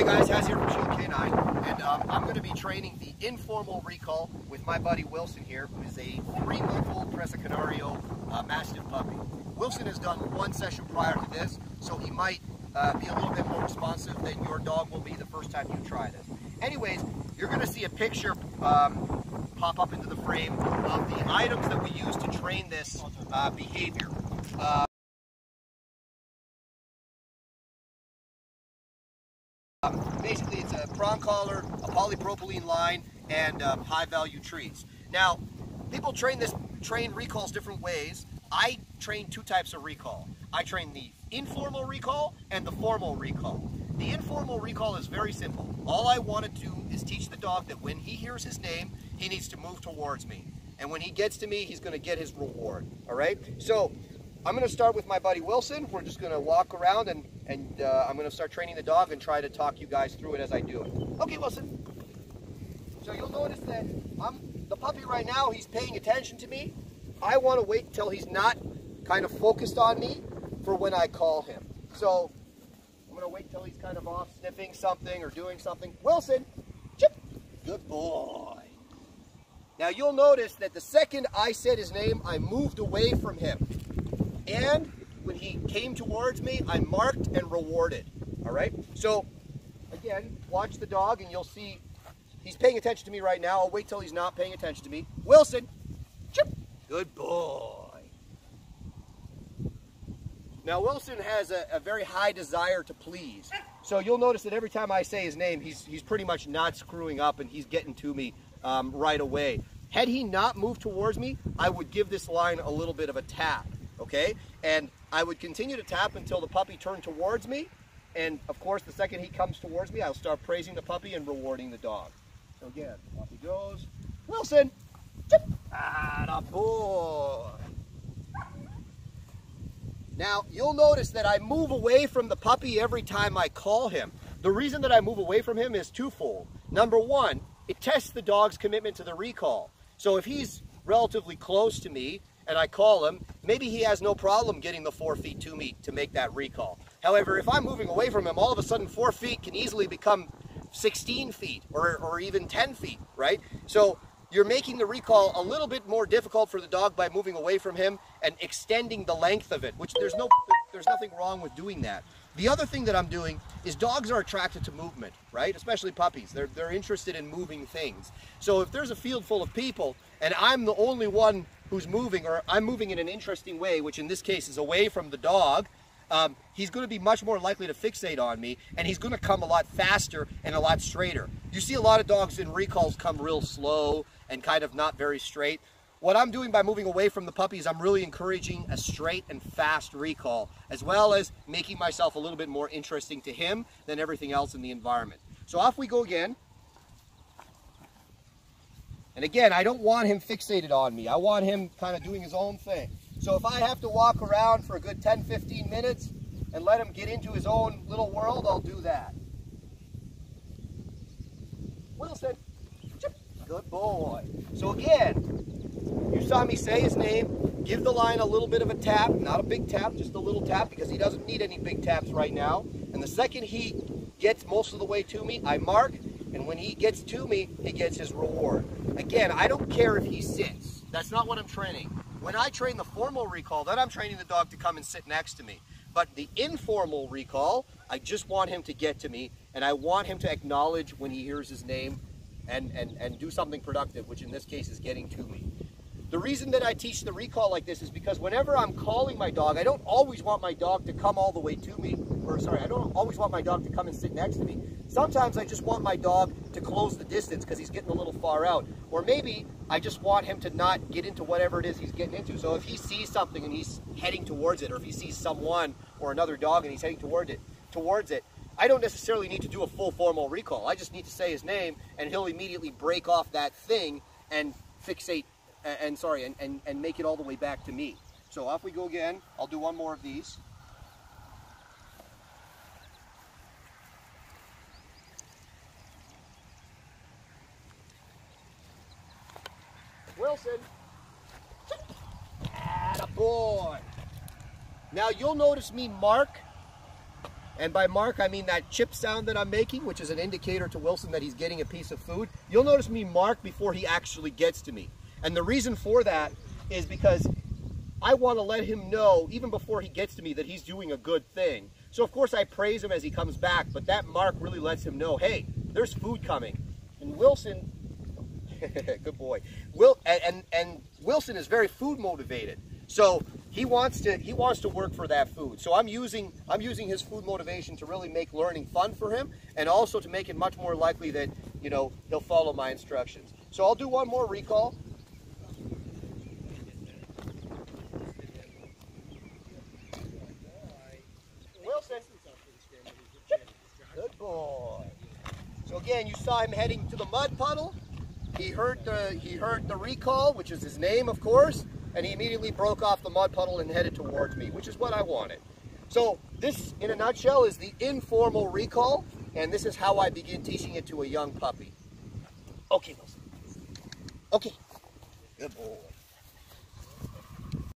Hey guys, Haz here from Shield K9, and I'm going to be training the Informal Recall with my buddy Wilson here, who is a 3-month-old Presa Canario Mastiff puppy. Wilson has done one session prior to this, so he might be a little bit more responsive than your dog will be the first time you try this. Anyways, you're going to see a picture pop up into the frame of the items that we use to train this behavior. Basically, it's a prong collar, a polypropylene line, and high-value trees. Now, people train recalls different ways. I train two types of recall. I train the informal recall and the formal recall. The informal recall is very simple. All I want to do is teach the dog that when he hears his name, he needs to move towards me. And when he gets to me, he's going to get his reward. All right? So, I'm going to start with my buddy Wilson. We're just going to walk around and I'm going to start training the dog and try to talk you guys through it as I do it. Okay, Wilson. So you'll notice that the puppy right now, he's paying attention to me. I want to wait until he's not kind of focused on me for when I call him. So I'm going to wait until he's kind of off sniffing something or doing something. Wilson, chip. Good boy. Now you'll notice that the second I said his name, I moved away from him. And when he came towards me, I marked and rewarded. All right? So, again, watch the dog and you'll see he's paying attention to me right now. I'll wait till he's not paying attention to me. Wilson, chip. Good boy. Now, Wilson has a very high desire to please. So you'll notice that every time I say his name, he's pretty much not screwing up and he's getting to me right away. Had he not moved towards me, I would give this line a little bit of a tap. Okay, and I would continue to tap until the puppy turned towards me, and of course the second he comes towards me, I'll start praising the puppy and rewarding the dog. So again, off he goes. Wilson, chip. Atta boy. Now you'll notice that I move away from the puppy every time I call him. The reason that I move away from him is twofold. Number one, it tests the dog's commitment to the recall. So if he's relatively close to me and I call him, maybe he has no problem getting the 4 feet to me to make that recall. However, if I'm moving away from him, all of a sudden 4 feet can easily become 16 feet or even 10 feet, right? So you're making the recall a little bit more difficult for the dog by moving away from him and extending the length of it, which there's nothing wrong with doing that. The other thing that I'm doing is dogs are attracted to movement, right? Especially puppies. They're interested in moving things. So if there's a field full of people and I'm the only one who's moving, or I'm moving in an interesting way, which in this case is away from the dog, he's going to be much more likely to fixate on me, and he's going to come a lot faster and a lot straighter. You see a lot of dogs in recalls come real slow and kind of not very straight. What I'm doing by moving away from the puppy is I'm really encouraging a straight and fast recall, as well as making myself a little bit more interesting to him than everything else in the environment. So off we go again. And again, I don't want him fixated on me. I want him kind of doing his own thing. So if I have to walk around for a good 10-15 minutes and let him get into his own little world, I'll do that. Wilson, chip. Good boy. So again, you saw me say his name, give the line a little bit of a tap, not a big tap, just a little tap, because he doesn't need any big taps right now. And the second he gets most of the way to me, I mark, and when he gets to me, he gets his reward. Again, I don't care if he sits. That's not what I'm training. When I train the formal recall, then I'm training the dog to come and sit next to me. But the informal recall, I just want him to get to me, and I want him to acknowledge when he hears his name and do something productive, which in this case is getting to me. The reason that I teach the recall like this is because whenever I'm calling my dog, I don't always want my dog to come all the way to me. I don't always want my dog to come and sit next to me. Sometimes I just want my dog to close the distance because he's getting a little far out. Or maybe I just want him to not get into whatever it is he's getting into. So if he sees something and he's heading towards it, or if he sees someone or another dog and he's heading towards it, I don't necessarily need to do a full formal recall. I just need to say his name and he'll immediately break off that thing and fixate and make it all the way back to me. So off we go again. I'll do one more of these. Wilson. Atta boy. Now you'll notice me mark And by mark, I mean that chip sound that I'm making, which is an indicator to Wilson that he's getting a piece of food. You'll notice me mark before he actually gets to me. And the reason for that is because I want to let him know, even before he gets to me, that he's doing a good thing. So of course I praise him as he comes back, but that mark really lets him know, hey, there's food coming. And Wilson, good boy, and Wilson is very food motivated. So he wants to work for that food. So I'm using his food motivation to really make learning fun for him, and also to make it much more likely that, you know, he'll follow my instructions. So I'll do one more recall. Wilson. Good boy. So again, you saw him heading to the mud puddle. He heard the recall, which is his name, of course, and he immediately broke off the mud puddle and headed towards me, which is what I wanted. So this, in a nutshell, is the informal recall, and this is how I begin teaching it to a young puppy. Okay, Wilson. Okay. Good boy.